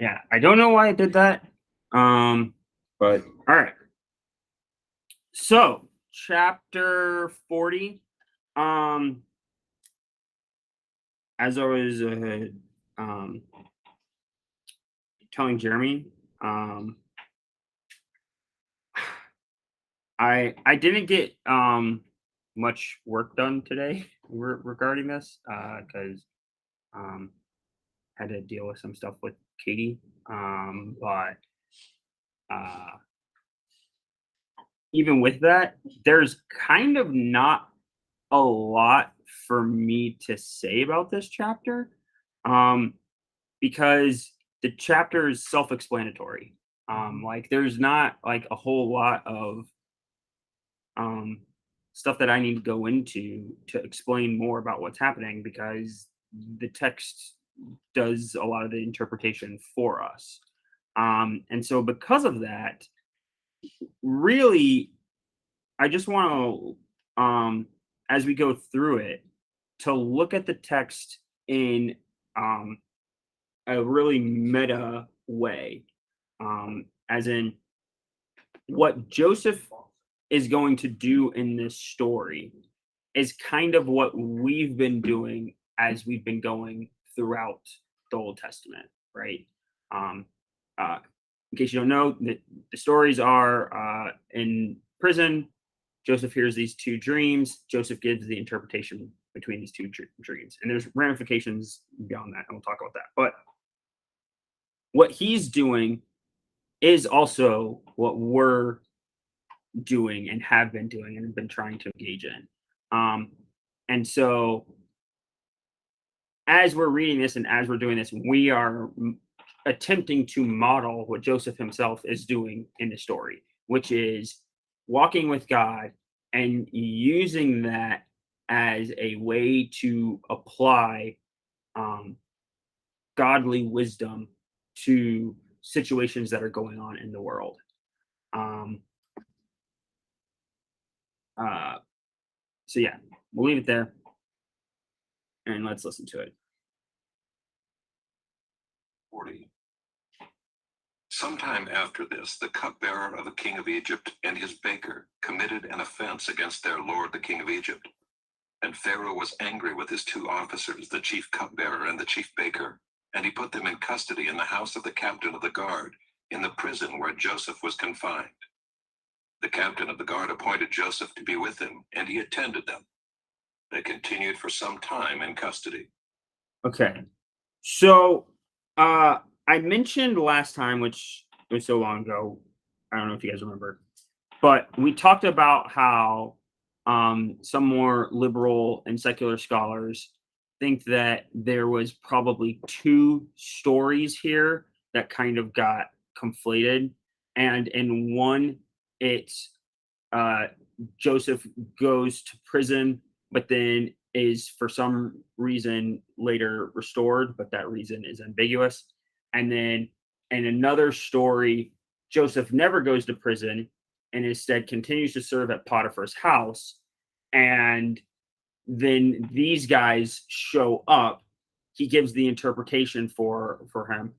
Yeah, I don't know why I did that. But all right. So, chapter 40. Um, as I was um telling Jeremy, um, I didn't get much work done today regarding this because um had to deal with some stuff with Katie. But uh even with that, there's kind of not a lot for me to say about this chapter, um, because the chapter is self-explanatory. Like there's not like a whole lot of um, stuff that I need to go into to explain more about what's happening because the text does a lot of the interpretation for us. And so because of that, really I just want to, as we go through it, to look at the text in um, a really meta way, as in what Joseph is going to do in this story is kind of what we've been doing as we've been going throughout the Old Testament, right? Um, uh, in case you don't know, the stories are in prison. Joseph hears these two dreams. Joseph gives the interpretation between these two dreams, and there's ramifications beyond that, and we'll talk about that. But what he's doing is also what we're doing and have been doing and have been trying to engage in. Um, and so as we're reading this and as we're doing this, we are attempting to model what Joseph himself is doing in the story, which is walking with God and using that as a way to apply um, godly wisdom to situations that are going on in the world. Um, uh, so, yeah, we'll leave it there and let's listen to it. 40. Sometime after this, the cupbearer of the king of Egypt and his baker committed an offense against their lord the king of Egypt. And Pharaoh was angry with his two officers, the chief cupbearer and the chief baker, and he put them in custody in the house of the captain of the guard, in the prison where Joseph was confined. The captain of the guard appointed Joseph to be with him, and he attended them. They continued for some time in custody. Okay. So, I mentioned last time, which was so long ago, I don't know if you guys remember, but we talked about how some more liberal and secular scholars think that there was probably two stories here that kind of got conflated. And in one, it's uh, Joseph goes to prison, but then is for some reason later restored, but that reason is ambiguous. And then in another story, Joseph never goes to prison and instead continues to serve at Potiphar's house. And then these guys show up. He gives the interpretation for him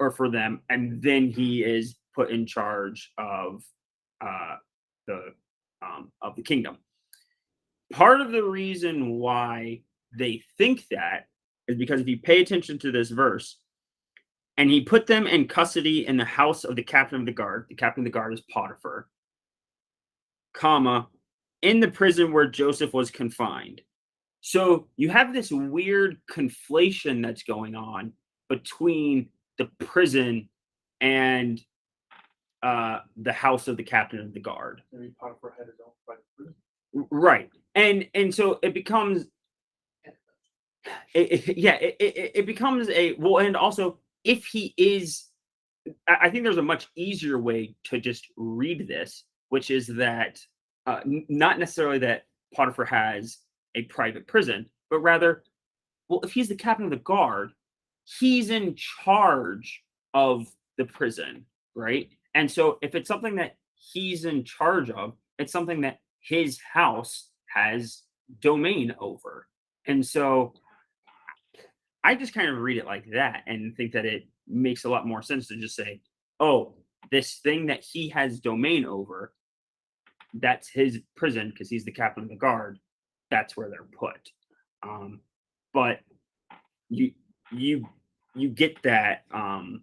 or for them, and then he is put in charge uh, the of the kingdom. Part of the reason why they think that is because if you pay attention to this verse, and he put them in custody in the house of the captain of the guard. The captain of the guard is Potiphar, comma, in the prison where Joseph was confined. So you have this weird conflation that's going on between the prison and the house of the captain of the guard. Maybe Potiphar had his own private prison. Right. And so it becomes it becomes a well, and also if he is, I think there's a much easier way to just read this, which is that not necessarily that Potiphar has a private prison, but rather, well, if he's the captain of the guard, he's in charge of the prison, right? And so if it's something that he's in charge of, it's something that his house has domain over. And so I just kind of read it like that and think that it makes a lot more sense to just say, oh, this thing that he has domain over, that's his prison because he's the captain of the guard. That's where they're put. Um, but you you you get that um,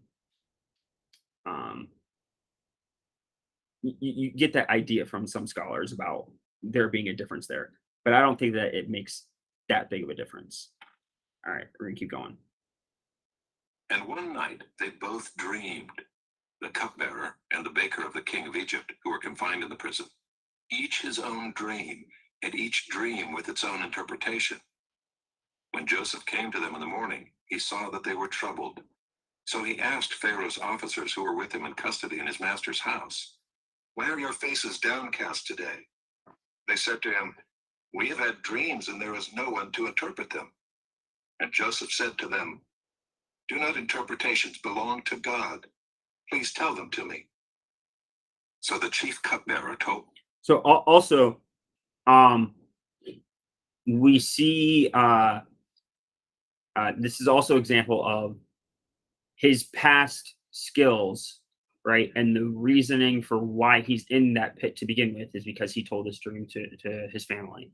you get that idea from some scholars about there being a difference there, but I don't think that it makes that big of a difference. All right, we're gonna keep going. And one night they both dreamed, the cupbearer and the baker of the king of Egypt, who were confined in the prison, each his own dream, and each dream with its own interpretation. When Joseph came to them in the morning, he saw that they were troubled. So he asked Pharaoh's officers who were with him in custody in his master's house, "Why are your faces downcast today?" They said to him, "We have had dreams, and there is no one to interpret them." And Joseph said to them, "Do not interpretations belong to God? Please tell them to me." So the chief cupbearer told. So also, um, we see this is also example of his past skills, right? And the reasoning for why he's in that pit to begin with is because he told his dream to his family.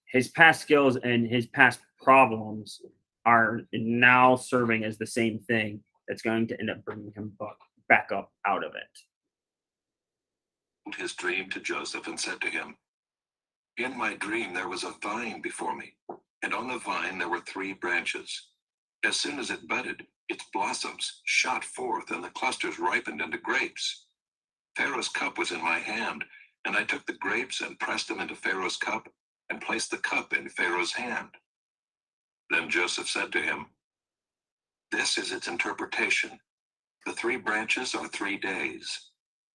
His past skills and his past problems are now serving as the same thing that's going to end up bringing him back up out of it. His dream to Joseph and said to him, "In my dream there was a vine before me, and on the vine there were 3 branches. As soon as it budded, its blossoms shot forth, and the clusters ripened into grapes. Pharaoh's cup was in my hand, and I took the grapes and pressed them into Pharaoh's cup, and placed the cup in Pharaoh's hand." Then Joseph said to him, "This is its interpretation. The 3 branches are 3 days.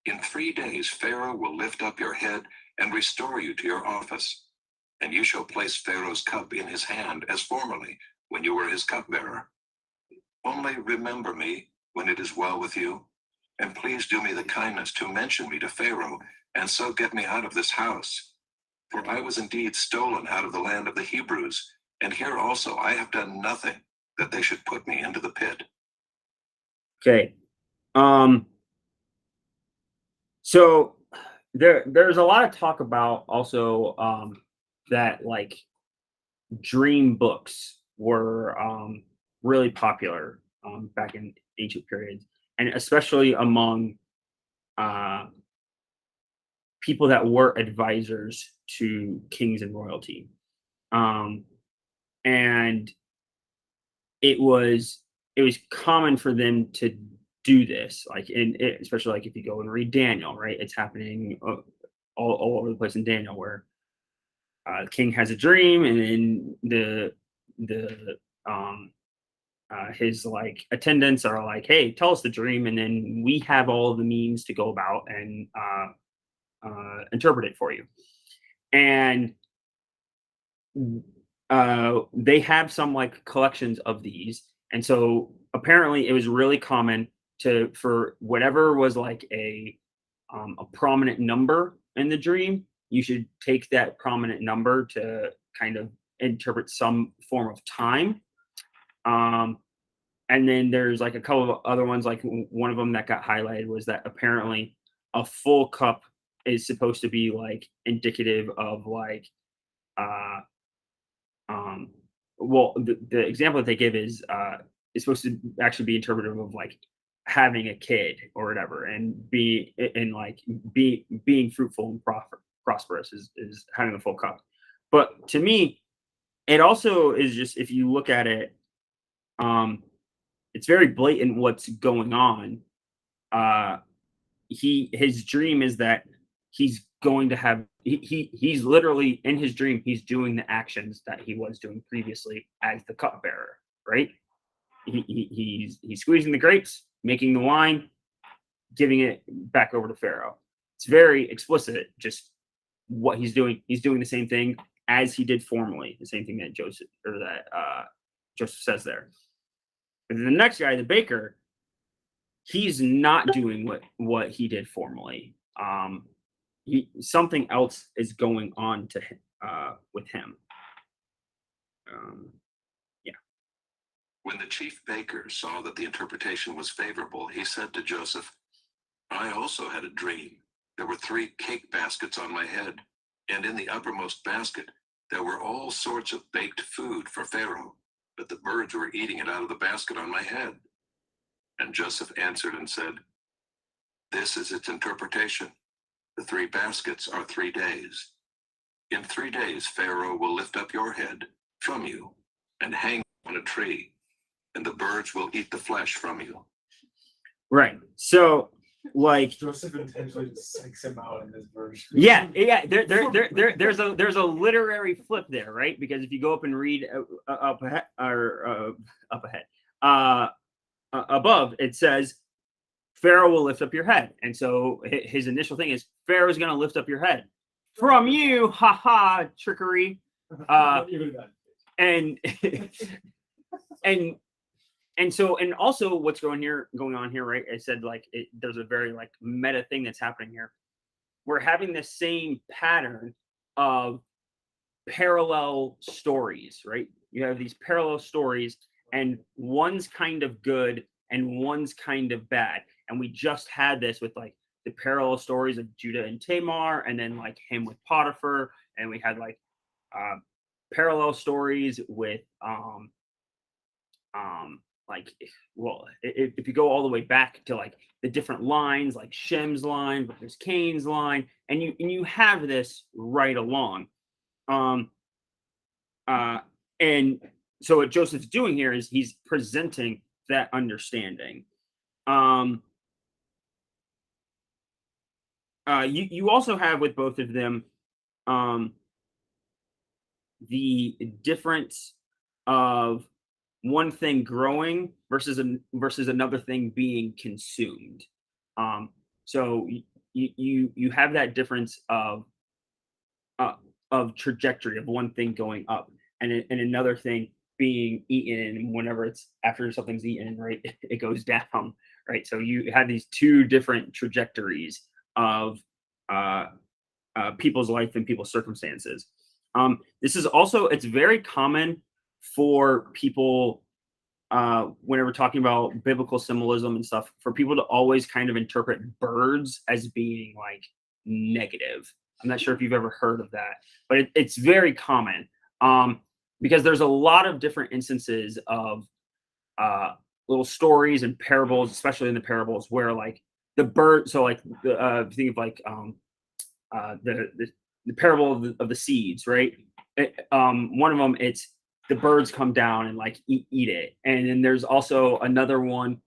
In 3 days Pharaoh will lift up your head and restore you to your office, and you shall place Pharaoh's cup in his hand as formerly when you were his cupbearer. Only remember me when it is well with you, and please do me the kindness to mention me to Pharaoh, and so get me out of this house. For I was indeed stolen out of the land of the Hebrews, and here also I have done nothing that they should put me into the pit." Okay. So there's a lot of talk about also that like dream books were really popular back in ancient periods, and especially among uh, people that were advisors to kings and royalty. Um, and it was common for them to do this, like especially like if you go and read Daniel, right? It's happening all over the place in Daniel, where the king has a dream, and then the his like attendants are like, "Hey, tell us the dream," and then we have all the means to go about and interpret it for you. And they have some like collections of these, and so apparently it was really common to for whatever was like a prominent number in the dream, you should take that prominent number to kind of interpret some form of time. um and then there's like a couple of other ones, like one of them that got highlighted was that apparently a full cup is supposed to be like indicative of like uh um well, the example that they give is supposed to actually be interpretive of like having a kid or whatever, and like being fruitful and prosperous is having a full cup. But to me, it also is just, if you look at it, um it's very blatant what's going on. uh his dream is that he's going to have he's literally in his dream, he's doing the actions that he was doing previously as the cupbearer, right? He's squeezing the grapes, making the wine, giving it back over to Pharaoh. It's very explicit just what he's doing. He's doing the same thing as he did formerly, the same thing that Joseph says there. And then the next guy, the baker, he's not doing what he did formerly. Something else is going on to with him. Yeah. When the chief baker saw that the interpretation was favorable, he said to Joseph, I also had a dream. There were 3 cake baskets on my head, and in the uppermost basket there were all sorts of baked food for Pharaoh, but the birds were eating it out of the basket on my head. And Joseph answered and said, This is its interpretation. The 3 baskets are 3 days. In 3 days Pharaoh will lift up your head from you and hang on a tree, and the birds will eat the flesh from you. Right. So, like, Joseph intentionally just psychs him out in this version. yeah. There's a literary flip there, right? Because if you go up and read up ahead or up ahead, above, it says Pharaoh will lift up your head, and so his initial thing is Pharaoh's going to lift up your head from you, haha, trickery, Even that. and and so, and also what's going on here, right? I said, like, there's a very, like, meta thing that's happening here. We're having the same pattern of parallel stories, right? You have these parallel stories, and one's kind of good and one's kind of bad. And we just had this with, like, the parallel stories of Judah and Tamar, and then, like, him with Potiphar, and we had, like, parallel stories with like, well, if you go all the way back to, like, the different lines, like Shem's line, but there's Cain's line, and you have this right along. And so what Joseph's doing here is he's presenting that understanding. You also have with both of them the difference of one thing growing versus another thing being consumed. So you have that difference of trajectory of one thing going up and another thing being eaten, and whenever it's after something's eaten, right, it goes down, right? So you have these 2 different trajectories of people's life and people's circumstances. This is also, it's very common for people, whenever talking about biblical symbolism and stuff, for people to always kind of interpret birds as being, like, negative. I'm not sure if you've ever heard of that, but it's very common, because there's a lot of different instances of little stories and parables, especially in the parables, where, like, the bird. So, like, think of, like, the parable of the seeds, right? One of them, it's the birds come down and, like, eat it, and then there's also another one,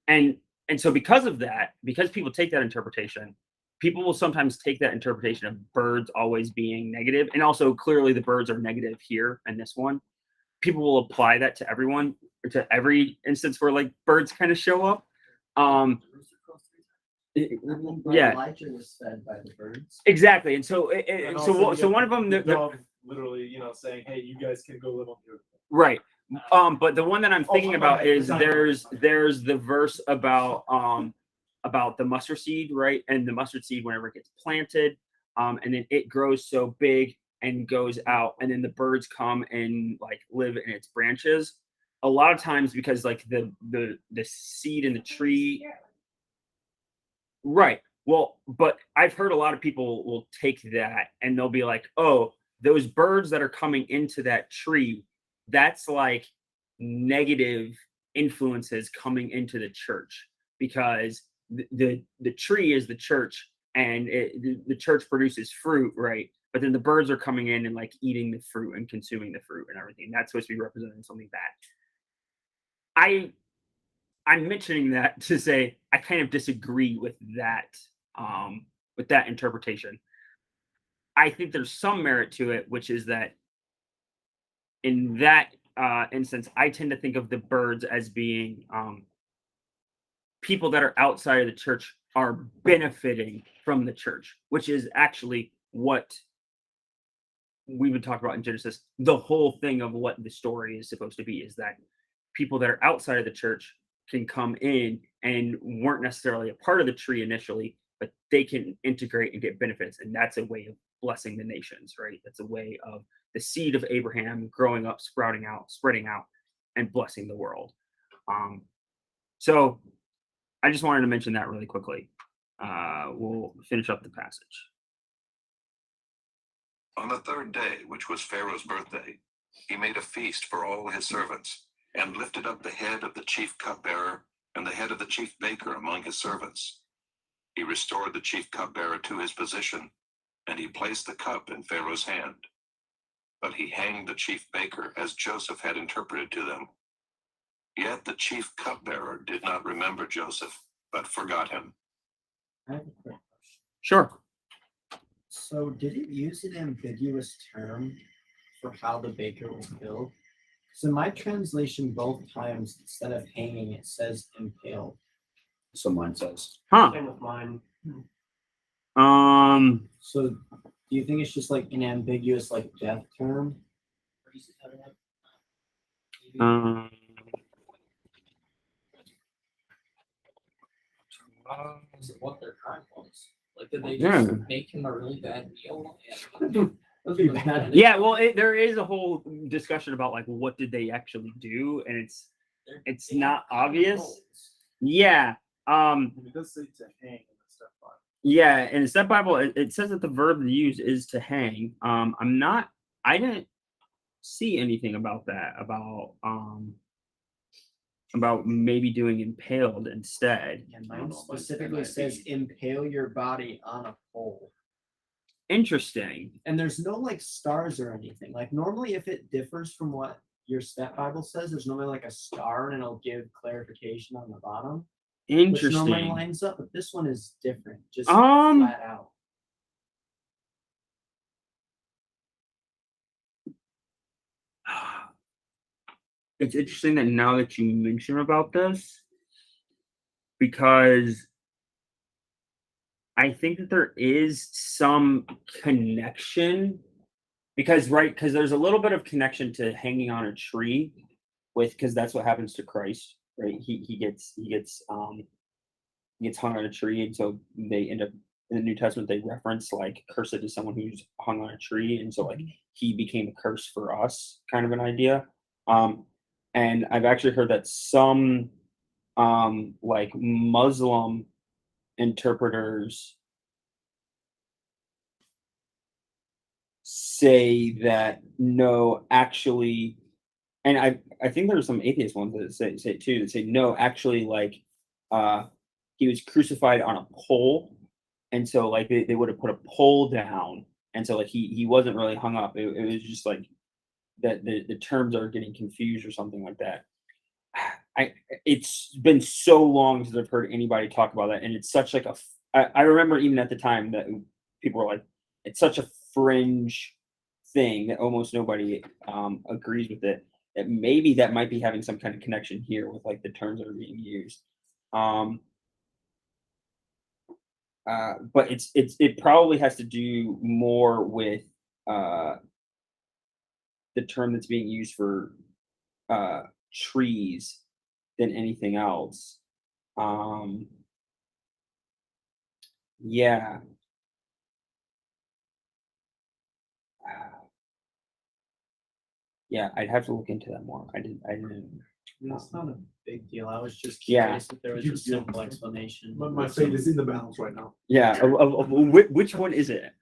and so because of that, because people take that interpretation, people will sometimes take that interpretation of birds always being negative, and also clearly the birds are negative here in this one. People will apply that to everyone, or to every instance where, like, birds kind of show up. Yeah, Elijah was fed by the birds. exactly. And so And so also you one have of them, the dove literally, saying, "Hey, you guys can go live on the earth." right. But the one that I'm thinking go about ahead. is Sorry. there's the verse about the mustard seed, right? And the mustard seed, whenever it gets planted, and then it grows so big and goes out, and then the birds come and, like, live in its branches. A lot of times, because, like, the seed in the tree, right? Well, but I've heard a lot of people will take that and they'll be like, "Oh, those birds that are coming into that tree, that's like negative influences coming into the church, because the tree is the church, and the church produces fruit, right? But then the birds are coming in and, like, eating the fruit and consuming the fruit and everything. That's supposed to be representing something bad." I'm mentioning that to say I kind of disagree with that interpretation. I think there's some merit to it, which is that in that instance, I tend to think of the birds as being people that are outside of the church are benefiting from the church, which is actually what we would talk about in Genesis. The whole thing of what the story is supposed to be is that people that are outside of the church can come in and weren't necessarily a part of the tree initially, but they can integrate and get benefits. And that's a way of blessing the nations, right? That's a way of the seed of Abraham growing up, sprouting out, spreading out, and blessing the world. So I just wanted to mention that really quickly. We'll finish up the passage. On the third day, which was Pharaoh's birthday, he made a feast for all his servants, and lifted up the head of the chief cupbearer and the head of the chief baker among his servants. He restored the chief cupbearer to his position, and he placed the cup in Pharaoh's hand. But he hanged the chief baker as Joseph had interpreted to them. Yet the chief cupbearer did not remember Joseph, but forgot him. I have a quick question. Sure. So did it use an ambiguous term for how the baker was killed? So in my translation, both times, instead of hanging, it says impaled. So mine says. Huh. Same with mine. So do you think it's just like an ambiguous like death term? Is it what their crime was? Like, did they Yeah. just make him a really bad meal? That'd be bad. Yeah, well, there is a whole discussion about like what did they actually do, and it's not obvious. Yeah. It does say to hang in the step Bible. Yeah, in the Step Bible, it says that the verb to use is to hang. I didn't see anything about that, about maybe doing impaled instead. And I don't mine know, mine specifically says impale your body on a pole. Interesting. And there's no like stars or anything. Like normally if it differs from what your Step Bible says, there's normally like a star and it'll give clarification on the bottom. Which normally Interesting. lines up, but this one is different. Just Um, flat out. It's interesting that now that you mention about this, because I think that there is some connection, because there's a little bit of connection to hanging on a tree because that's what happens to Christ, right? He gets hung on a tree, and so they end up in the New Testament they reference like cursed is someone who's hung on a tree, and so like he became a curse for us, kind of an idea. And I've actually heard that some like Muslim interpreters say that no, actually, and I think there's some atheist ones that say it too, that say no, actually, like he was crucified on a pole, and so like they would have put a pole down, and so like he wasn't really hung up. It was just like that the terms are getting confused or something like that. It's been so long since I've heard anybody talk about that, and it's such like I remember even at the time that people were like, it's such a fringe thing that almost nobody agrees with it. That maybe that might be having some kind of connection here with like the terms that are being used. But it probably has to do more with the term that's being used for trees than anything else. Yeah. Yeah, I'd have to look into that more. I didn't. It's not a big deal. I was just Yeah. curious if there was a simple explanation. But my fate is in the balance right now. Yeah, of which one is it?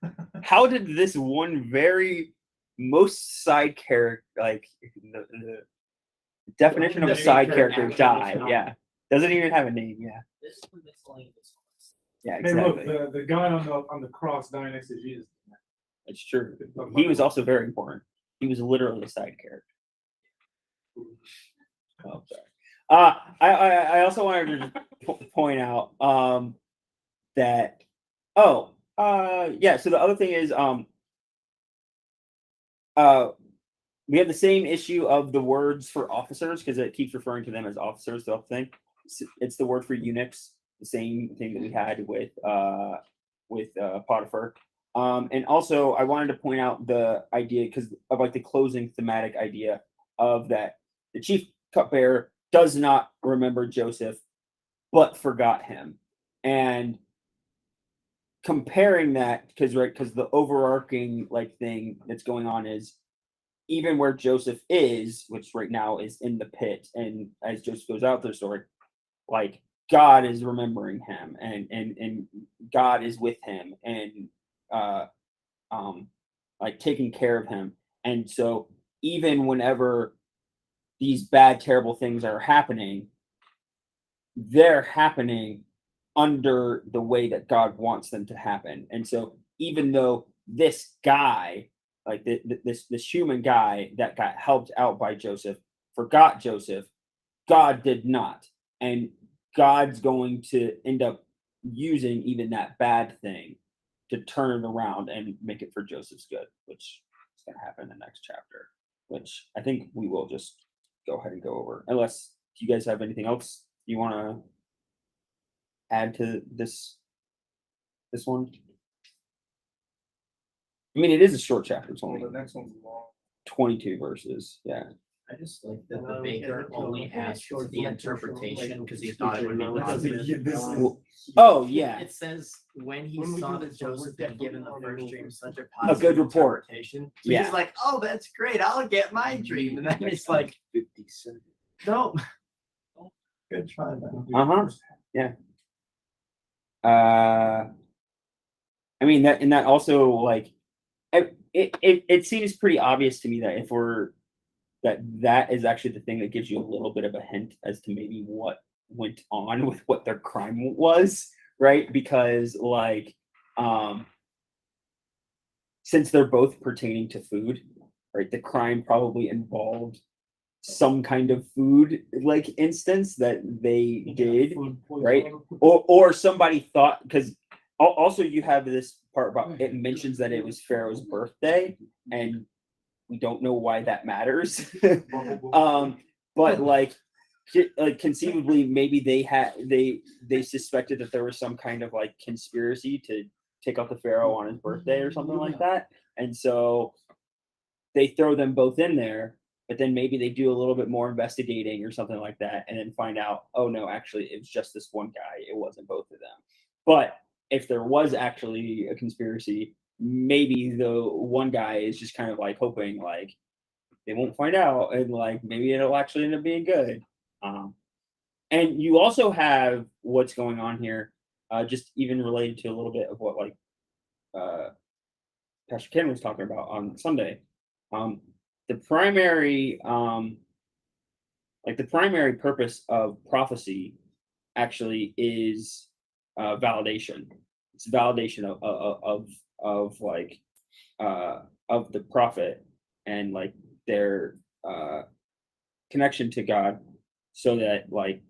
How did this one very most side character, like the definition of a side character, die? Yeah, doesn't even have a name. Yeah, This one miscellaneous. yeah, Hey, look, exactly. the guy on the cross dying next to Jesus. It's true. He was also very important. He was literally a side character. Oh, sorry. I also wanted to point out that yeah. So the other thing is we have the same issue of the words for officers because it keeps referring to them as officers. The other thing, it's the word for eunuchs, the same thing that we had with Potiphar. And also, I wanted to point out the idea because of like the closing thematic idea of that the chief cupbearer does not remember Joseph, but forgot him, and comparing that because the overarching like thing that's going on is even where Joseph is, which right now is in the pit, and as Joseph goes out the story, like God is remembering him, and God is with him, and uh like taking care of him. And so even whenever these bad, terrible things are happening, they're happening under the way that God wants them to happen. And so even though this guy, like this human guy that got helped out by Joseph, forgot Joseph, God did not. And God's going to end up using even that bad thing to turn it around and make it for Joseph's good, which is going to happen in the next chapter, which I think we will just go ahead and go over. Unless you guys have anything else you want to add to this one? I mean, it is a short chapter. It's Well, only the next one's long. 22 verses. Yeah. I just like that the Well, baker yeah, only yeah, asked short the form, interpretation because he like, thought it would be because he- positive. this is- Well, oh, yeah. It says when he When we saw do that this one, we're Joseph had given the definitely first on dream such a A positive good report. interpretation. So Yeah. he's like, oh, that's great. I'll get my dream. And then it's like, 57. no. Good try, man. Uh-huh. Yeah. I mean that also like it seems pretty obvious to me that if we're that is actually the thing that gives you a little bit of a hint as to maybe what went on with what their crime was, right? Because like since they're both pertaining to food, right? The crime probably involved some kind of food like instance that they did, right? Or somebody thought, because also you have this part about it mentions that it was Pharaoh's birthday, and we don't know why that matters. But like conceivably maybe they suspected that there was some kind of like conspiracy to take out the Pharaoh on his birthday or something like that, and so they throw them both in there. But then maybe they do a little bit more investigating or something like that, and then find out, oh no, actually it was just this one guy. It wasn't both of them. But if there was actually a conspiracy, maybe the one guy is just kind of like hoping like they won't find out, and like maybe it'll actually end up being good. And you also have what's going on here, just even related to a little bit of what like Pastor Ken was talking about on Sunday. The primary the primary purpose of prophecy actually is validation. It's validation of like of the prophet and like their connection to God, so that like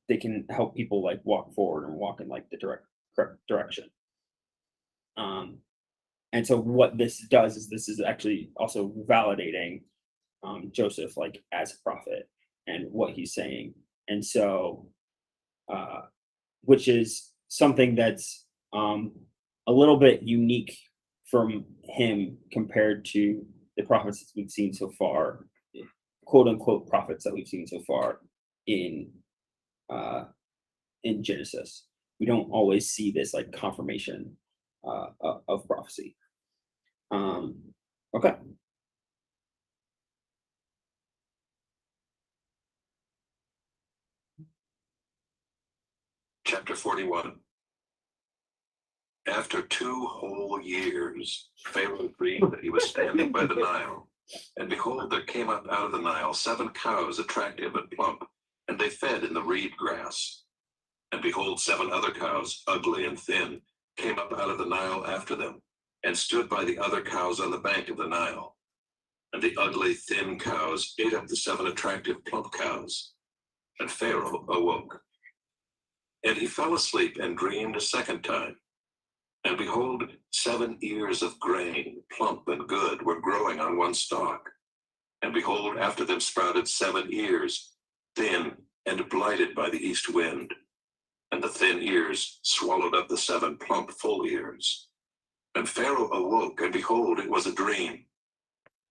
they can help people like walk forward and walk in like the correct direction. And so what this does is this is actually also validating Joseph like as a prophet and what he's saying. And so which is something that's a little bit unique from him compared to the prophets that we've seen so far, quote unquote prophets that we've seen so far in Genesis. We don't always see this like confirmation of prophecy. Okay. Chapter 41. After 2 whole years, Pharaoh dreamed that he was standing by the Nile. And behold, there came up out of the Nile 7 cows, attractive and plump, and they fed in the reed grass. And behold, 7 other cows, ugly and thin, came up out of the Nile after them, and stood by the other cows on the bank of the Nile. And the ugly, thin cows ate up the 7 attractive, plump cows. And Pharaoh awoke. And he fell asleep and dreamed a second time. And behold, 7 ears of grain, plump and good, were growing on one stalk. And behold, after them sprouted 7 ears, thin and blighted by the east wind. And the thin ears swallowed up the 7 plump, full ears. And Pharaoh awoke, and behold, it was a dream.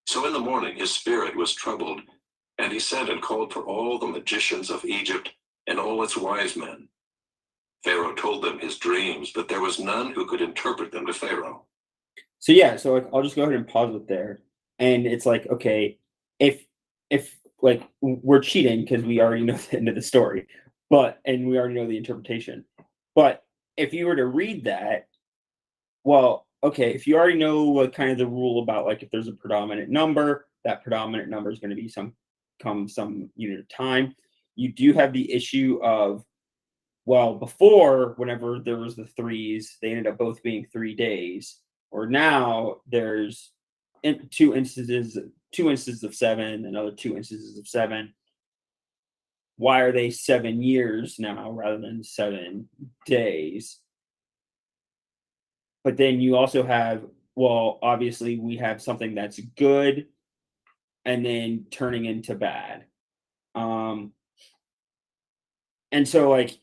So in the morning his spirit was troubled, and he sent and called for all the magicians of Egypt and all its wise men. Pharaoh told them his dreams, but there was none who could interpret them to Pharaoh. So yeah, so I'll just go ahead and pause it there. and it's like, okay, if like we're cheating because we already know the end of the story, and we already know the interpretation. But if you were to read that, well, okay, if you already know what kind of the rule about like if there's a predominant number, that predominant number is going to be some unit of time. You do have the issue of, well, before, whenever there was the threes, they ended up both being 3 days. Or now there's two instances of 7, another 2 instances of 7. Why are they 7 years now rather than 7 days? But then you also have, well, obviously we have something that's good and then turning into bad. And so like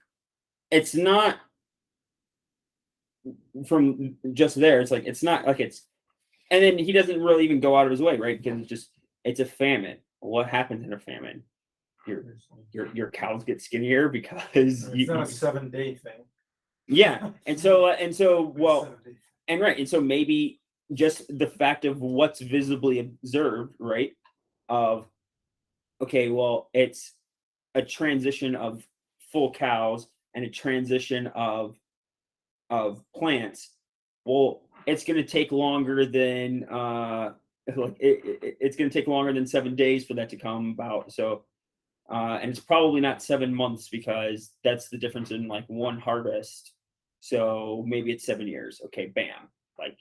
it's not from just there, it's like it's not like it's, and then he doesn't really even go out of his way, right? Because it's a famine. What happens in a famine? Your cows get skinnier because It's not a 7-day thing. yeah. And so It's a well, 7-day thing. and right, and so maybe just the fact of what's visibly observed, right? Of okay, well, it's a transition of full cows and a transition of plants. Well, it's going to take longer than it's going to take longer than 7 days for that to come about. So and it's probably not 7 months because that's the difference in like one harvest. So maybe it's 7 years. Okay, bam. Like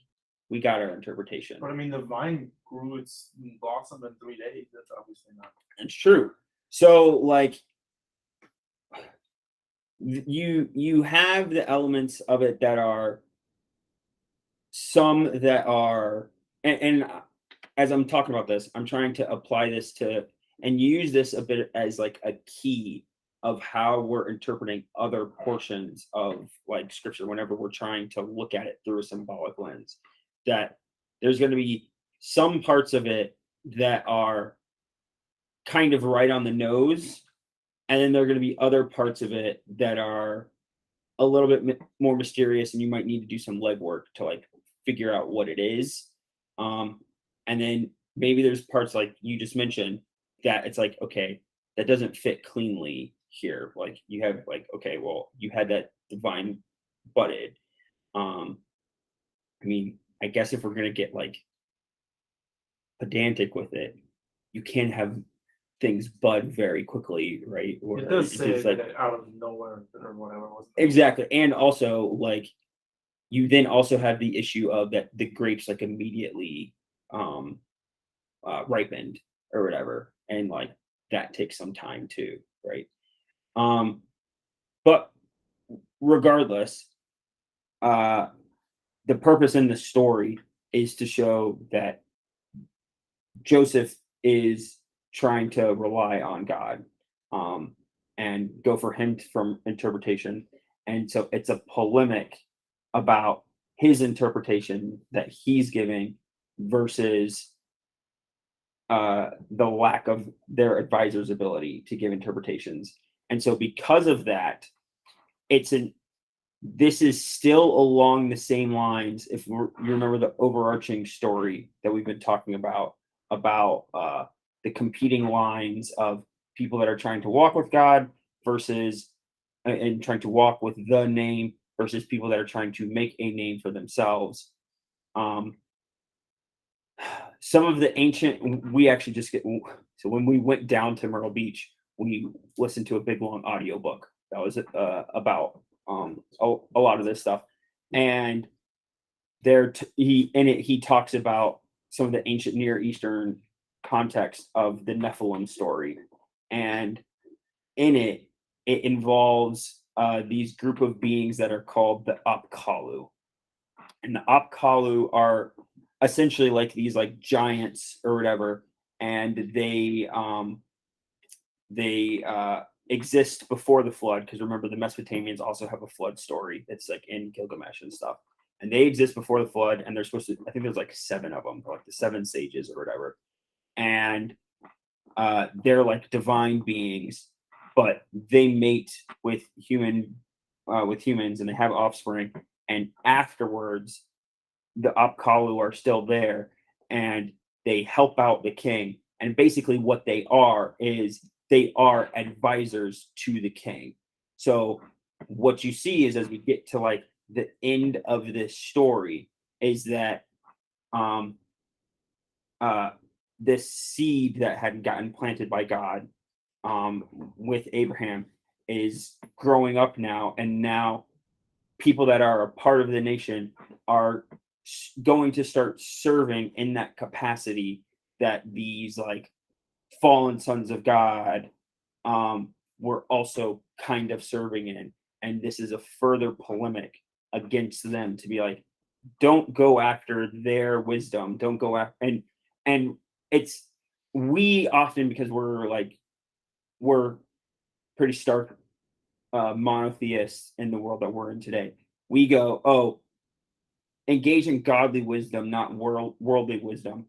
we got our interpretation. But I mean, the vine grew its blossom in 3 days. That's obviously not. It's true. So like you have the elements of it that are some that are and as I'm talking about this, I'm trying to apply this to and use this a bit as like a key of how we're interpreting other portions of like scripture whenever we're trying to look at it through a symbolic lens. That there's going to be some parts of it that are kind of right on the nose, and then there are going to be other parts of it that are a little bit more mysterious, and you might need to do some legwork to like figure out what it is. And then maybe there's parts like you just mentioned that it's like, okay, that doesn't fit cleanly here. Like you have like, okay, well, you had that divine budded. I mean, I guess if we're gonna get like pedantic with it, you can have things bud very quickly, right? Or It does it's say just, like that out of nowhere or whatever. Wasn't it? exactly, and also like you then also have the issue of that the grapes like immediately ripened or whatever, and like that takes some time too, right? But regardless, the purpose in the story is to show that Joseph is trying to rely on God, and go for him from interpretation. And so it's a polemic about his interpretation that he's giving versus the lack of their advisor's ability to give interpretations. And so because of that, this is still along the same lines. If you remember the overarching story that we've been talking about the competing lines of people that are trying to walk with God versus and trying to walk with the name versus people that are trying to make a name for themselves. Some of the ancient, we actually just get, so when we went down to Myrtle Beach, we listened to a big long audiobook that was about a lot of this stuff. And he talks about some of the ancient Near Eastern context of the Nephilim story. And in it involves these group of beings that are called the Apkallu. And the Apkallu are essentially like these like giants or whatever, and they exist before the flood, because remember the Mesopotamians also have a flood story that's like in Gilgamesh and stuff, and they exist before the flood, and they're supposed to, I think there's like 7 of them, like the 7 sages or whatever, and they're like divine beings, but they mate with humans and they have offspring, and afterwards the Apkallu are still there, and they help out the king, and basically what they are is they are advisors to the king. So what you see is as we get to like the end of this story is that um this seed that had gotten planted by God with Abraham is growing up now, and now people that are a part of the nation are going to start serving in that capacity that these like fallen sons of God were also kind of serving in. And this is a further polemic against them to be like, don't go after their wisdom, don't go after and it's we often, because we're pretty stark monotheists in the world that we're in today, we go, oh, engage in godly wisdom, not worldly wisdom.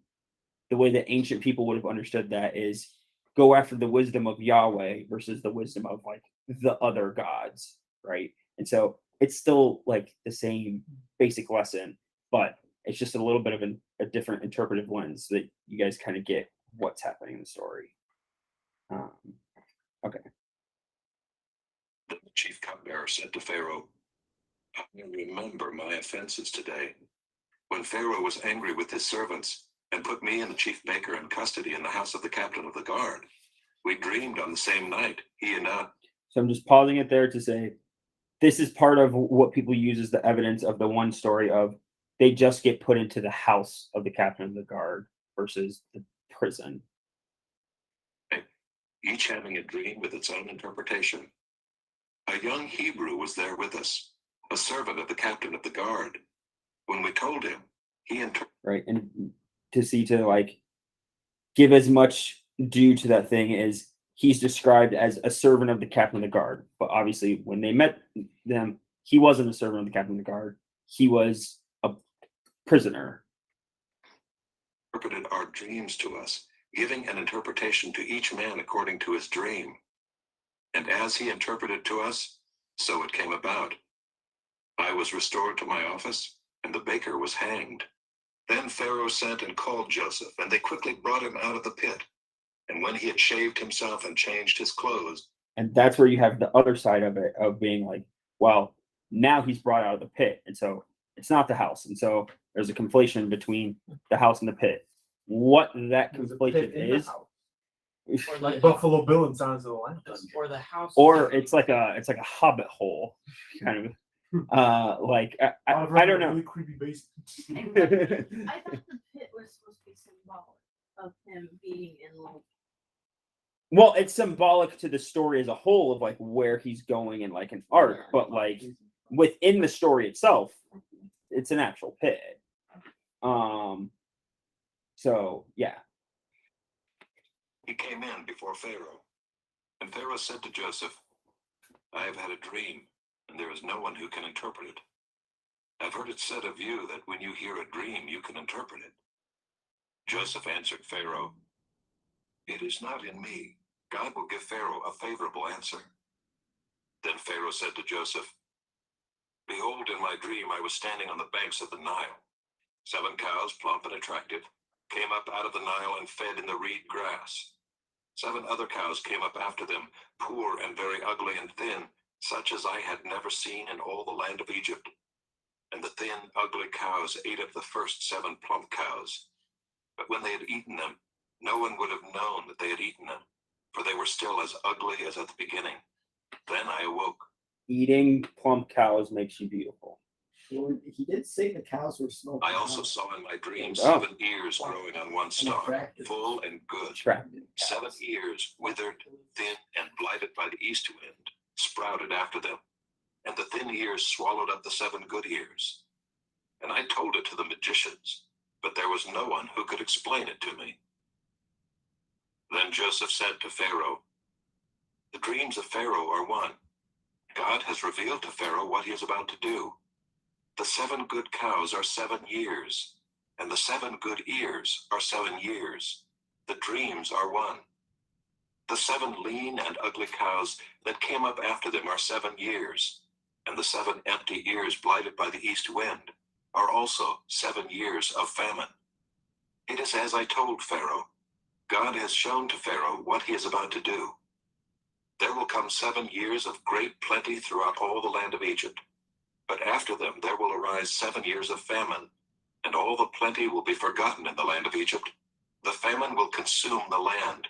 The way that ancient people would have understood that is go after the wisdom of Yahweh versus the wisdom of like the other gods, right? And so it's still like the same basic lesson, but it's just a little bit of a different interpretive lens so that you guys kind of get what's happening in the story. Okay. The chief cupbearer said to Pharaoh, I remember my offenses today. When Pharaoh was angry with his servants and put me and the chief baker in custody in the house of the captain of the guard, we dreamed on the same night, he and I. So I'm just pausing it there to say this is part of what people use as the evidence of the one story of they just get put into the house of the captain of the guard versus the prison. Each having a dream with its own interpretation. A young Hebrew was there with us, a servant of the captain of the guard. When we told him, he interpreted. Right. And to like give as much due to that thing is he's described as a servant of the captain of the guard. But obviously when they met them, he wasn't a servant of the captain of the guard. He was a prisoner. Interpreted our dreams to us, giving an interpretation to each man according to his dream. And as he interpreted to us, so it came about. I was restored to my office, and the baker was hanged. Then Pharaoh sent and called Joseph, and they quickly brought him out of the pit. And when he had shaved himself and changed his clothes. And that's where you have the other side of it, of being like, well, now he's brought out of the pit. And so it's not the house. And so there's a conflation between the house and the pit. What that There's a conflation pit in the is, house. Or Like like Buffalo Bill and Silence of the Lambs. or the house. or it's like a hobbit hole, kind of. Like I don't know. Really creepy basement. I thought the pit was supposed to be symbolic of him being in like. Well, it's symbolic to the story as a whole of like where he's going in like an arc, but like within the story itself, it's an actual pit. So yeah. He came in before Pharaoh. And Pharaoh said to Joseph, I have had a dream, and there is no one who can interpret it. I've heard it said of you that when you hear a dream, you can interpret it. Joseph answered Pharaoh, it is not in me. God will give Pharaoh a favorable answer. Then Pharaoh said to Joseph, behold, in my dream I was standing on the banks of the Nile. 7 cows, plump and attractive, came up out of the Nile and fed in the reed grass. 7 other cows came up after them, poor and very ugly and thin, such as I had never seen in all the land of Egypt. And the thin, ugly cows ate up the first 7 plump cows. But when they had eaten them, no one would have known that they had eaten them, for they were still as ugly as at the beginning. Then I awoke. Eating plump cows makes you beautiful. Well, he did say the cows were smoking. I also saw in my dream Oh. 7 ears growing on one stalk, attractive. full and good. Attractive. 7 ears, withered, thin, and blighted by the east wind, sprouted after them, and the thin ears swallowed up the 7 good ears. And I told it to the magicians, but there was no one who could explain it to me. Then Joseph said to Pharaoh, the dreams of Pharaoh are one. God has revealed to Pharaoh what he is about to do. The 7 good cows are 7 years, and the 7 good ears are 7 years. The dreams are one. The 7 lean and ugly cows that came up after them are 7 years, and the 7 empty ears blighted by the east wind are also 7 years of famine. It is as I told Pharaoh. God has shown to Pharaoh what he is about to do. There will come 7 years of great plenty throughout all the land of Egypt. But after them there will arise 7 years of famine, and all the plenty will be forgotten in the land of Egypt. The famine will consume the land,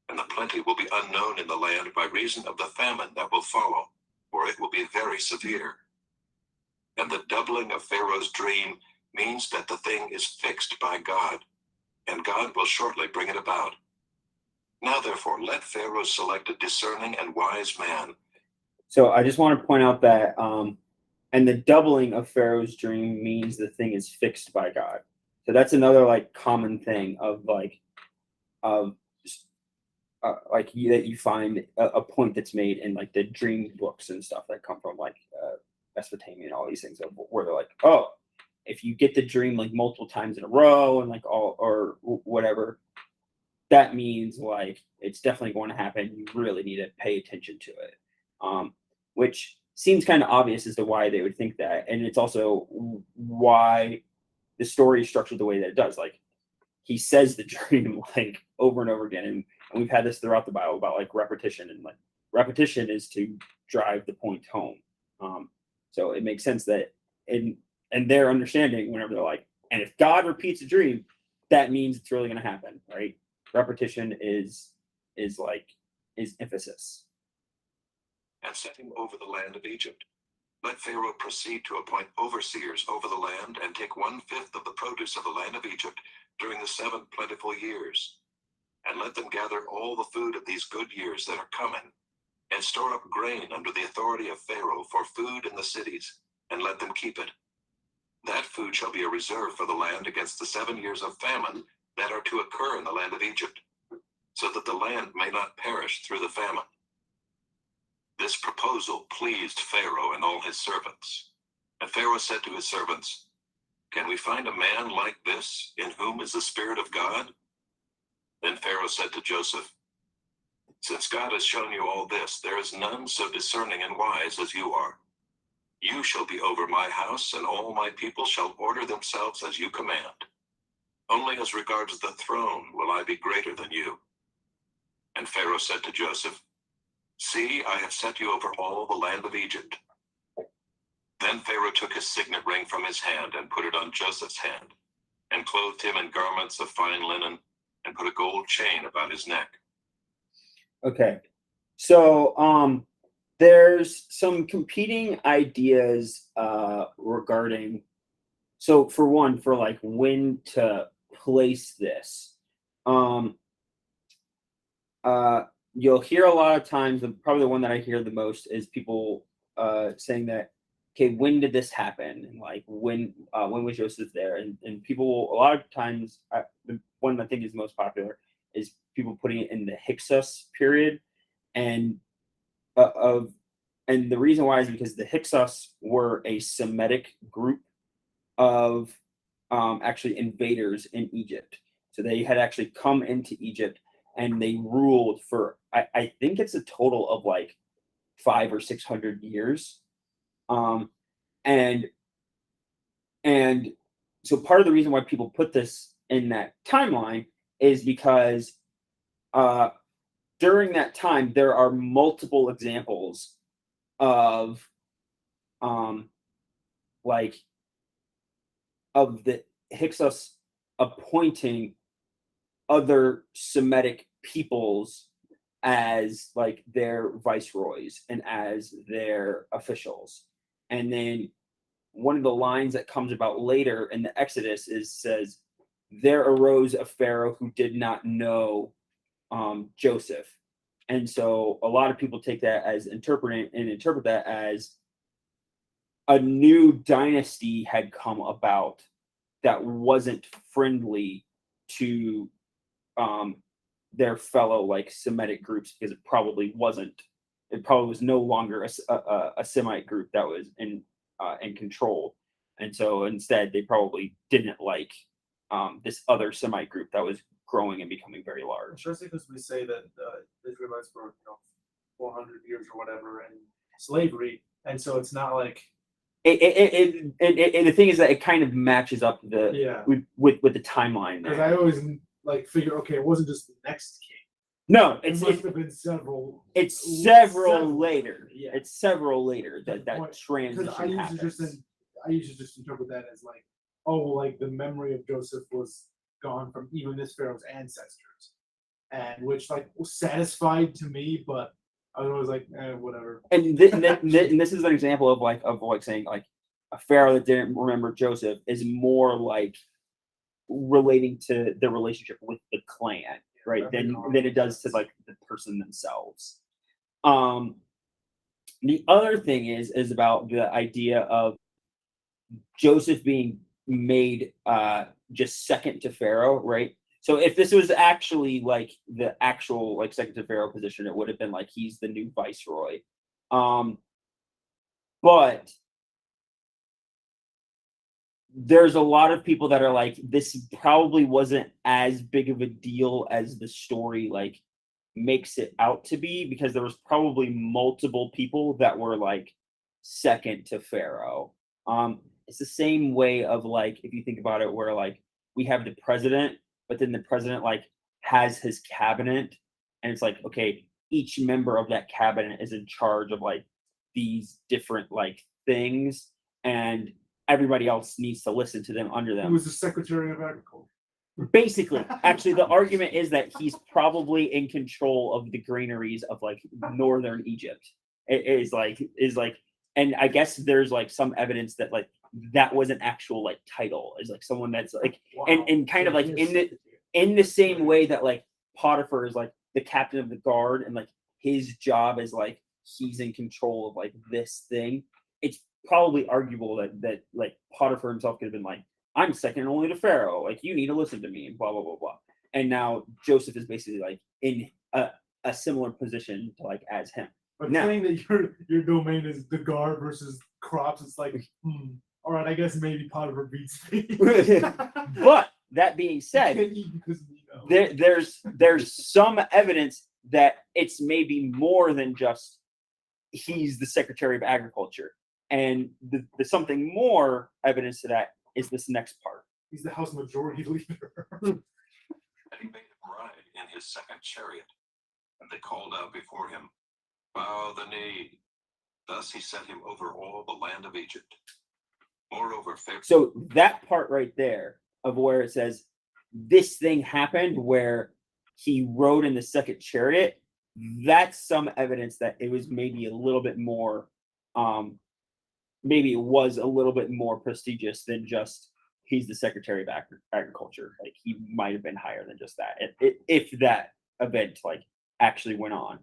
and the plenty will be unknown in the land by reason of the famine that will follow, for it will be very severe. And the doubling of Pharaoh's dream means that the thing is fixed by God, and God will shortly bring it about. Now therefore let Pharaoh select a discerning and wise man. So I just want to point out that and the doubling of Pharaoh's dream means the thing is fixed by God. So that's another like common thing of like that you find a point that's made in like the dream books and stuff that come from like Mesopotamia and all these things where they're like, oh, if you get the dream like multiple times in a row and like all or whatever, that means like it's definitely going to happen. You really need to pay attention to it, which seems kind of obvious as to why they would think that, and it's also why the story is structured the way that it does. Like he says the dream like over and over again, and we've had this throughout the Bible about like repetition, and like repetition is to drive the point home. So it makes sense that in their understanding, whenever they're like, and if God repeats a dream, that means it's really going to happen, right? Repetition is emphasis. And set him over the land of Egypt. Let Pharaoh proceed to appoint overseers over the land and take 1/5 of the produce of the land of Egypt during the 7 plentiful years. And let them gather all the food of these good years that are coming, and store up grain under the authority of Pharaoh for food in the cities, and let them keep it. That food shall be a reserve for the land against the 7 years of famine that are to occur in the land of Egypt, so that the land may not perish through the famine. This proposal pleased Pharaoh and all his servants. And Pharaoh said to his servants, "Can we find a man like this in whom is the Spirit of God?" Then Pharaoh said to Joseph, "Since God has shown you all this, there is none so discerning and wise as you are. You shall be over my house, and all my people shall order themselves as you command. Only as regards the throne will I be greater than you." And Pharaoh said to Joseph, "See, I have set you over all the land of Egypt." Then Pharaoh took his signet ring from his hand and put it on Joseph's hand, and clothed him in garments of fine linen, and put a gold chain about his neck. Okay, so there's some competing ideas regarding. So for one, for like when to place this, you'll hear a lot of times. Probably the one that I hear the most is people saying that, okay, when did this happen? And like when was Joseph there? And people a lot of times, the one I think is most popular is people putting it in the Hyksos period, and and the reason why is because the Hyksos were a Semitic group of actually invaders in Egypt. So they had actually come into Egypt and they ruled for I think it's a total of like 500 or 600 years. And so part of the reason why people put this in that timeline is because during that time there are multiple examples of of the Hyksos appointing other Semitic peoples as like their viceroys and as their officials. And then one of the lines that comes about later in the Exodus says, "There arose a Pharaoh who did not know Joseph." And so a lot of people take that as interpret that as a new dynasty had come about that wasn't friendly to their fellow like Semitic groups, because it probably wasn't. It probably was no longer a Semite group that was in control, and so instead they probably didn't like this other Semite group that was growing and becoming very large. Especially because we say that the Israelites were 400 years or whatever in slavery, and so it's not like And the thing is that it kind of matches up Yeah. with the timeline Because there. I always like figure, okay, it wasn't just the next king. No, It it's must have been several. it's several several, later. yeah. It's several later Good that point. transition Because I happens. used to just interpret that as like, oh, like the memory of Joseph was gone from even this pharaoh's ancestors, and which like was satisfied to me, but I was always like, whatever. And, and this is an example of like saying like a pharaoh that didn't remember Joseph is more like relating to the relationship with the clan, right? That makes a lot Than it of does to sense. like the person themselves. The other thing is about the idea of Joseph being made just second to Pharaoh, right? So if this was actually like the actual like second to Pharaoh position, it would have been like he's the new viceroy. But there's a lot of people that are like, this probably wasn't as big of a deal as the story like makes it out to be, because there was probably multiple people that were like second to Pharaoh. It's the same way of like, if you think about it, where like we have the president, but then the president like has his cabinet, and it's like, okay, each member of that cabinet is in charge of like these different like things, and everybody else needs to listen to them under Who them. was the Secretary of Agriculture? Basically, actually, the argument is that he's probably in control of the granaries of like northern Egypt. It is like, and I guess there's like some evidence that like that was an actual like title, is like someone that's like, and kind of like in the same way that like Potiphar is like the captain of the guard, and like his job is like he's in control of like this thing. It's probably arguable that like Potiphar himself could have been like, I'm second only to Pharaoh. Like, you need to listen to me, and blah blah blah blah. And now Joseph is basically like in a similar position to like as him. But Now- saying that your domain is the guard versus crops, it's like, all right, I guess maybe Potiphar beats me. But that being You said, can't eat because you know. there's some evidence that it's maybe more than just he's the Secretary of Agriculture, and the something more evidence to that is this next part. He's the House Majority Leader. And he made him ride in his second chariot, and they called out before him, bow the knee. Thus he set him over all the land of Egypt. Moreover, Pharaoh. So that part right there of where it says this thing happened, where he rode in the second chariot, that's some evidence that it was maybe a little bit more, maybe it was a little bit more prestigious than just he's the Secretary of Agriculture. Like, he might have been higher than just that, if that event like actually went on.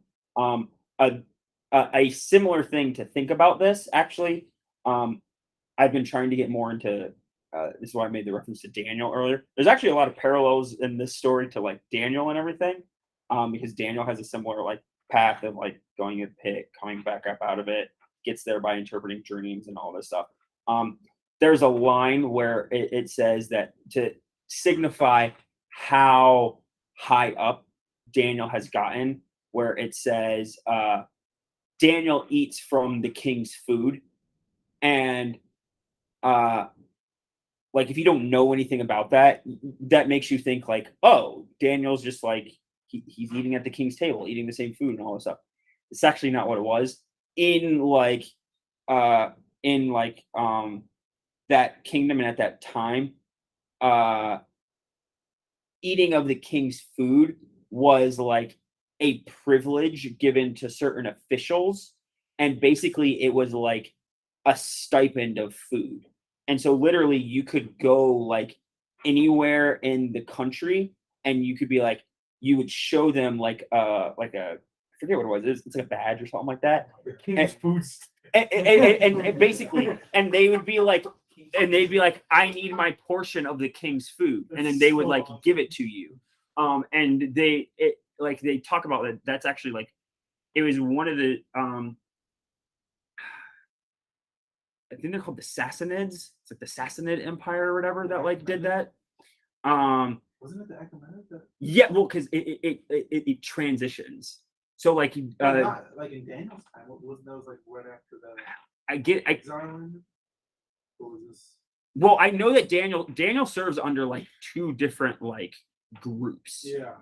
A similar thing to think about this actually. I've been trying to get more into. This is why I made the reference to Daniel earlier. There's actually a lot of parallels in this story to like Daniel and everything, because Daniel has a similar like path of like going in the pit, coming back up out of it, gets there by interpreting dreams and all this stuff. There's a line where it says that to signify how high up Daniel has gotten, where it says Daniel eats from the king's food, and like, if you don't know anything about that, that makes you think like, oh, Daniel's just like he's eating at the king's table, eating the same food and all this stuff. It's actually not what it was. In that kingdom and at that time, eating of the king's food was like a privilege given to certain officials, and basically it was like a stipend of food. And so literally you could go like anywhere in the country, and you could be like, you would show them like a I forget what it was. It's like a badge or something like that. The King's Foods. And basically, and they would be like, and they'd be like, I need my portion of the king's food, and then they would like give it to you. And they talk about that. That's actually like, it was one of the I think they're called the Sassanids. It's like the Sassanid Empire or whatever that like did that. Wasn't it the Achaemenid? Yeah, well, because it transitions. So like Not like in Daniel's time. Wasn't that was like right after the I get I exile? What was this? Well, I know that Daniel serves under like two different like groups. Yeah.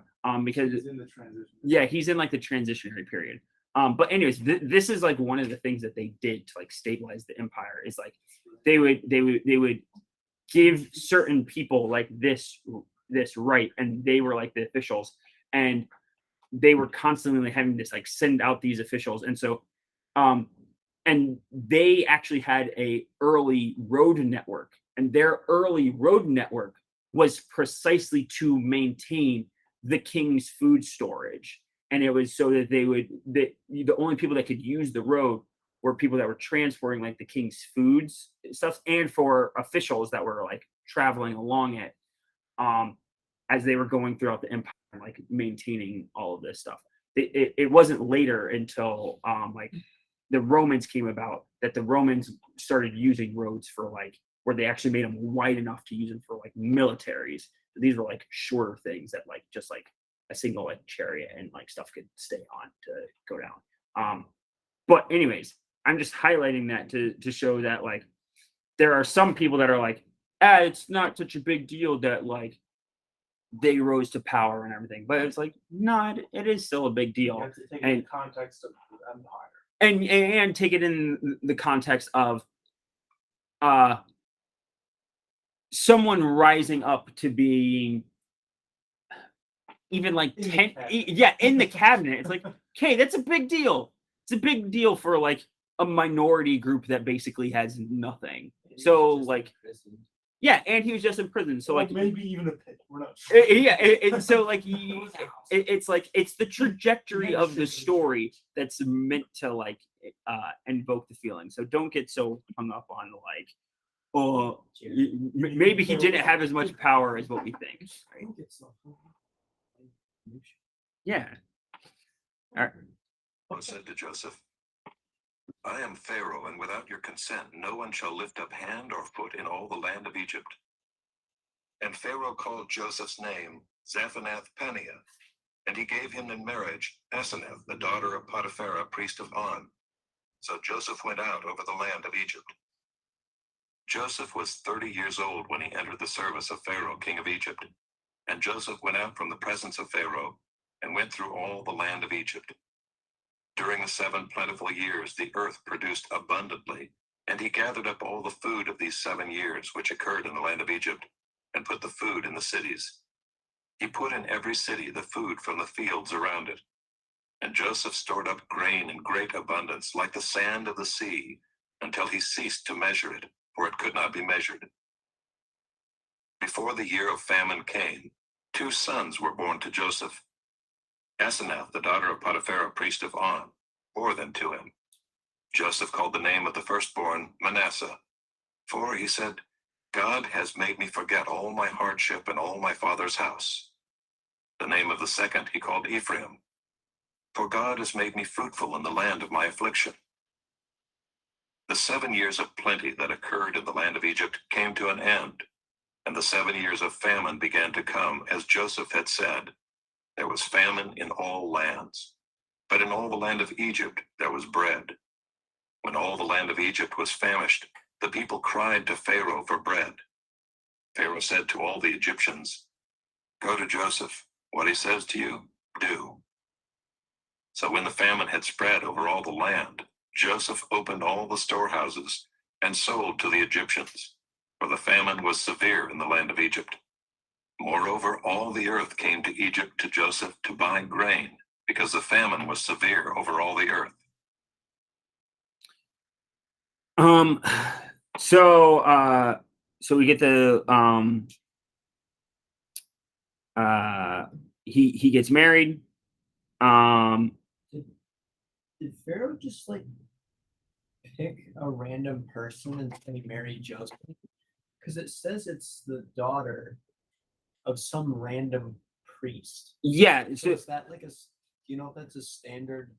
Because He's in the transition. yeah, he's in like the transitionary period. But anyways, this is like one of the things that they did to like stabilize the empire is like they would give certain people like this right, and they were like the officials, and they were constantly like, having this like send out these officials, and so and they actually had a early road network, and their early road network was precisely to maintain the king's food storage, and it was so that the only people that could use the road were people that were transporting like the king's foods stuff, and for officials that were like traveling along it as they were going throughout the empire, like maintaining all of this stuff. It wasn't later until like the Romans came about that the Romans started using roads for like where they actually made them wide enough to use them for like militaries. These were like shorter things that like just like a single like chariot and like stuff could stay on to go down. But anyways, I'm just highlighting that to show that like there are some people that are like, it's not such a big deal that like they rose to power and everything, but it's like, no, it is still a big You deal. have to take it in the context of the empire. And take it in the context of someone rising up to being even like In the 10 cabinet. yeah, in the cabinet. It's like, okay, that's a big deal. It's a big deal for like a minority group that basically has nothing. So like yeah, and he was just in prison, so Or like maybe even a pit. We're not sure. so like it's like it's the trajectory of the story that's meant to like invoke the feeling. So don't get so hung up on like, oh, maybe he didn't have as much power as what we think, right? Yeah. All right. Pharaoh said to Joseph, I am Pharaoh, and without your consent, no one shall lift up hand or foot in all the land of Egypt. And Pharaoh called Joseph's name Zaphanath-Paneah, and he gave him in marriage Asenath, the daughter of Potiphar, priest of On. So Joseph went out over the land of Egypt. Joseph was 30 years old when he entered the service of Pharaoh, king of Egypt. And Joseph went out from the presence of Pharaoh and went through all the land of Egypt. During the 7 plentiful years, the earth produced abundantly, and he gathered up all the food of these 7 years which occurred in the land of Egypt, and put the food in the cities. He put in every city the food from the fields around it. And Joseph stored up grain in great abundance, like the sand of the sea, until he ceased to measure it, for it could not be measured. Before the year of famine came, 2 sons were born to Joseph. Asenath, the daughter of Potiphar, priest of On, bore them to him. Joseph called the name of the firstborn Manasseh, for he said, God has made me forget all my hardship and all my father's house. The name of the second he called Ephraim, for God has made me fruitful in the land of my affliction. The 7 years of plenty that occurred in the land of Egypt came to an end, and the 7 years of famine began to come, as Joseph had said. There was famine in all lands, but in all the land of Egypt there was bread. When all the land of Egypt was famished, the people cried to Pharaoh for bread. Pharaoh said to all the Egyptians, Go to Joseph. What he says to you, do. So when the famine had spread over all the land, Joseph opened all the storehouses and sold to the Egyptians, for the famine was severe in the land of Egypt. Moreover, all the earth came to Egypt to Joseph to buy grain, because the famine was severe over all the earth. So we get the he gets married. Did Pharaoh just like pick a random person and say marry Joseph? Because it says it's the daughter of some random priest. Yeah, So so is that like do you know if that's a standard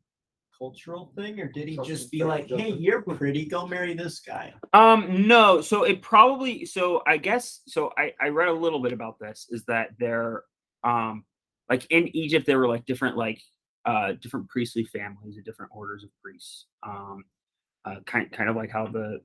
cultural thing, or did he Something just be Pharaoh like, hey, does. you're pretty, go marry this guy? no, so it probably I guess so I read a little bit about this, is that there like in Egypt there were like different different priestly families and different orders of priests. Kind of like how the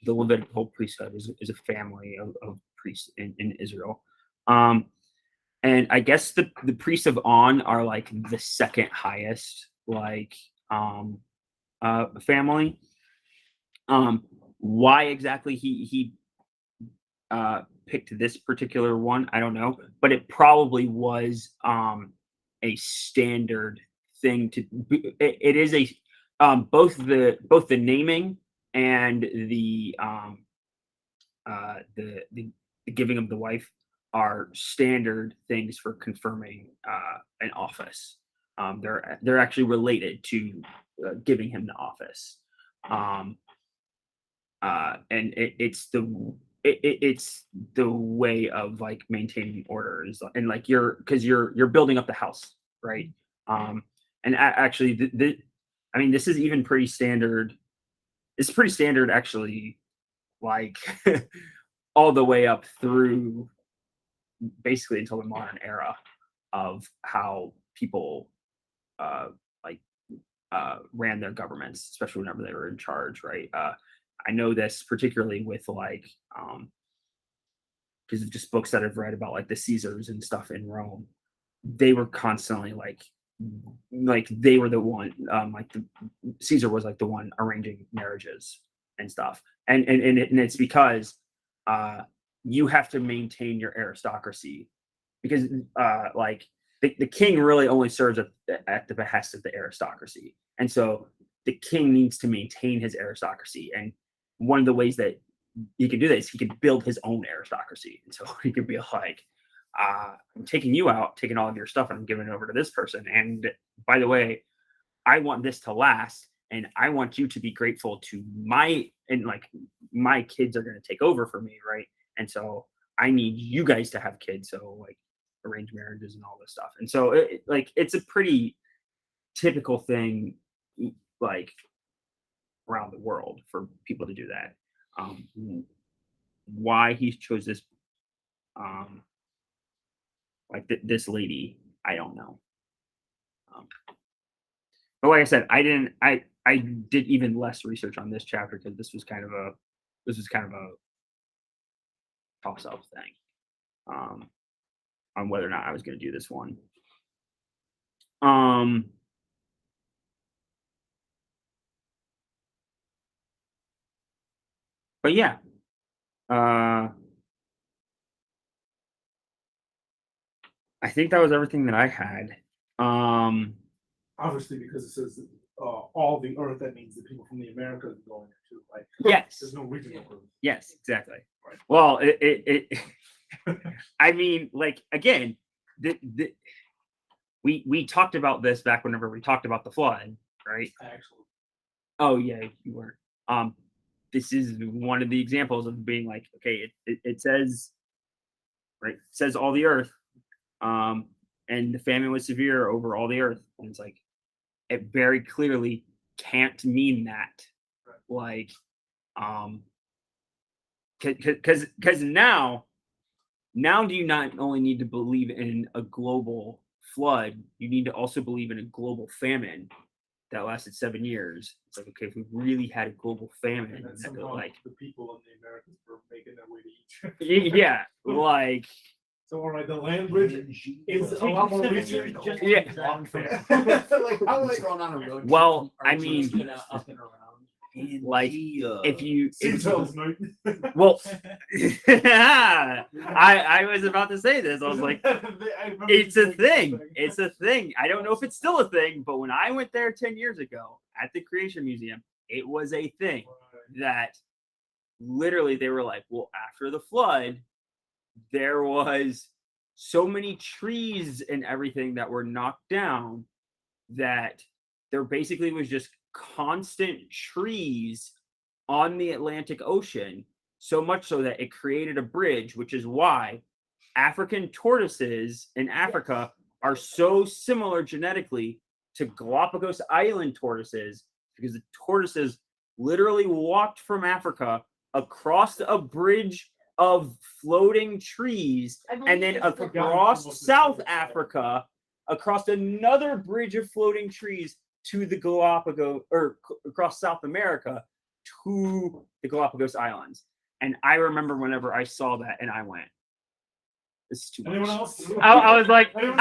the Levitical priesthood is a family of priests in Israel. And I guess the priests of On are like the second highest like family. Why exactly he picked this particular one, I don't know, but it probably was a standard thing to. It is a both the naming and the giving of the wife are standard things for confirming an office. They're actually related to giving him the office, and it's the way of like maintaining order and like because you're building up the house, right? And actually, I mean, this is even pretty standard. It's pretty standard, actually, like all the way up through basically until the modern era of how people ran their governments, especially whenever they were in charge, right? I know this particularly with like because of just books that I've read about like the Caesars and stuff in Rome. They were constantly like they were the one like Caesar was like the one arranging marriages and stuff, and it's because you have to maintain your aristocracy because like the king really only serves at the behest of the aristocracy, and so the king needs to maintain his aristocracy, and one of the ways that he can do this, he can build his own aristocracy, and so he could be like, I'm taking you out, taking all of your stuff, and I'm giving it over to this person. And by the way, I want this to last, and I want you to be grateful to my kids are going to take over for me, right? And so I need you guys to have kids, so like arranged marriages and all this stuff. And so it's a pretty typical thing, like around the world for people to do that. Why he chose this this lady, I don't know. But like I said, I did even less research on this chapter because this was kind of a toss up thing on whether or not I was going to do this one. But yeah, I think that was everything that I had. Obviously, because it says all the earth, that means the people from the Americas are going there too. Like, Yes. there's no regional earth. Yes, exactly. Well, it I mean, like again, we talked about this back whenever we talked about the flood, right? Actually, Oh yeah, you were. This is one of the examples of being like, okay, it says, right, it says all the earth, and the famine was severe over all the earth, and it's like, it very clearly can't mean that, like, because now do you not only need to believe in a global flood, you need to also believe in a global famine that lasted 7 years. It's like, okay, if we really had a global famine, and then that could, somehow like, the people in the Americas were making their way to Egypt. yeah, like, So, all right, the land bridge is a lot more research. Yeah. Like, how like, going on a road. Well, trip, I or mean, just gonna up and around. like, if you Seatbelts, mate. well, I was about to say this. I was like, it's a thing. It's a thing. I don't know if it's still a thing, but when I went there 10 years ago at the Creation Museum, it was a thing that literally they were like, well, after the flood, there was so many trees and everything that were knocked down that there basically was just constant trees on the Atlantic Ocean, so much so that it created a bridge, which is why African tortoises in Africa are so similar genetically to Galapagos Island tortoises, because the tortoises literally walked from Africa across a bridge of floating trees I believe and then it's the- across South Africa, across another bridge of floating trees to the Galapagos, or across South America, to the Galapagos Islands. And I remember whenever I saw that, and I went, "This is too much." Anyone else? I was like, Where do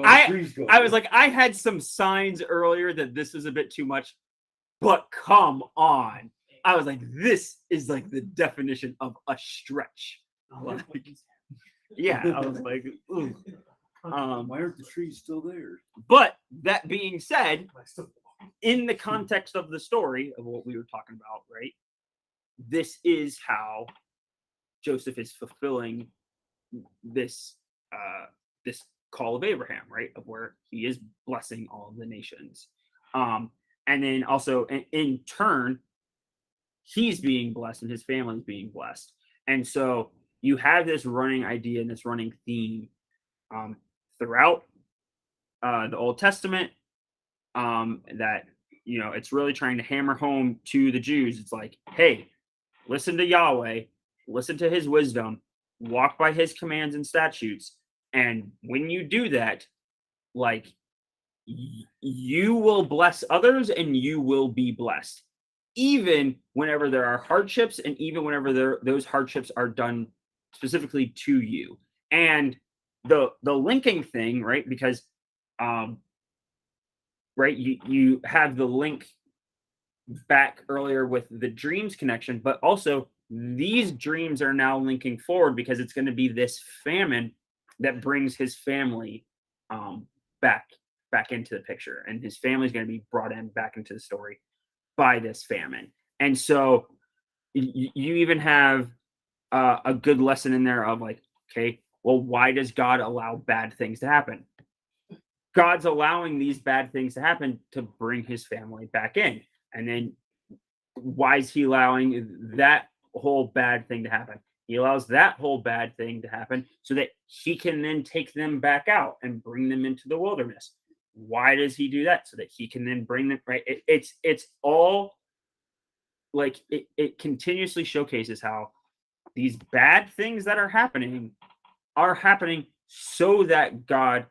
all I- the trees go? I was like, I had some signs earlier that this was a bit too much, but come on. I was like, this is like the definition of a stretch. Like, yeah, I was like, ooh. Why aren't the trees still there? But that being said, I still- in the context of the story of what we were talking about, right? This is how Joseph is fulfilling this this call of Abraham, right? Of where he is blessing all of the nations. And then also in turn, he's being blessed and his family's being blessed. And so you have this running idea and this running theme throughout the Old Testament that it's really trying to hammer home to the Jews. It's like, hey, listen to Yahweh, listen to his wisdom, walk by his commands and statutes, and when you do that, like you will bless others and you will be blessed, even whenever there are hardships and even whenever those hardships are done specifically to you. And the linking thing, right? Because right, you have the link back earlier with the dreams connection, but also these dreams are now linking forward because it's going to be this famine that brings his family back into the picture, and his family is going to be brought in back into the story by this famine. And so you even have a good lesson in there of like, okay, well, why does God allow bad things to happen? God's allowing these bad things to happen to bring his family back in. And then why is he allowing that whole bad thing to happen? He allows that whole bad thing to happen so that he can then take them back out and bring them into the wilderness. Why does he do that? So that he can then bring them, right? It's all like it continuously showcases how these bad things that are happening so that God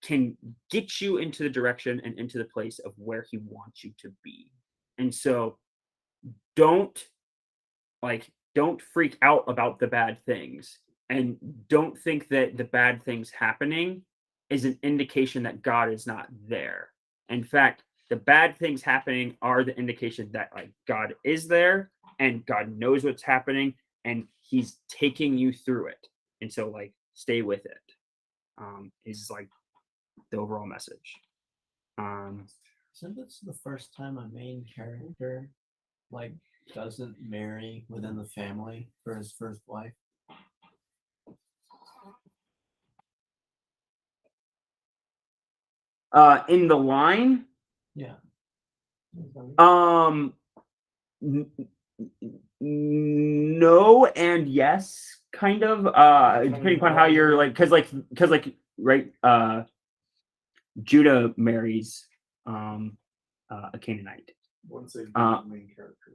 can get you into the direction and into the place of where he wants you to be. And so don't freak out about the bad things, and don't think that the bad things happening is an indication that God is not there. In fact, the bad things happening are the indication that like God is there and God knows what's happening and he's taking you through it. And so like stay with it. Is like the overall message. Isn't this the first time a main character like doesn't marry within the family for his first wife? In the line, Yeah. no and yes, kind of. Depending upon how you're like, because right, Judah marries a Canaanite. Wouldn't say main character.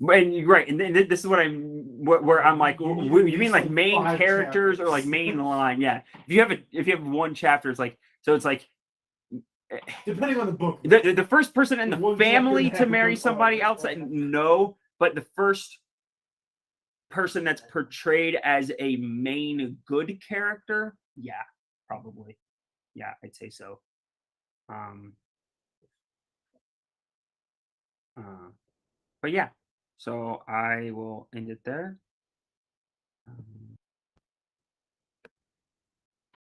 And you're right, and this is where I'm like, You you mean like main 5 characters or like chapters. main line? Yeah, if you have one chapter, it's like, so it's like Depending on the book. the first person in the One chapter family and a to half marry goes, oh, somebody that's outside, fine. no, but the first person that's portrayed as a main good character, yeah, probably, yeah, I'd say so. But yeah, so I will end it there.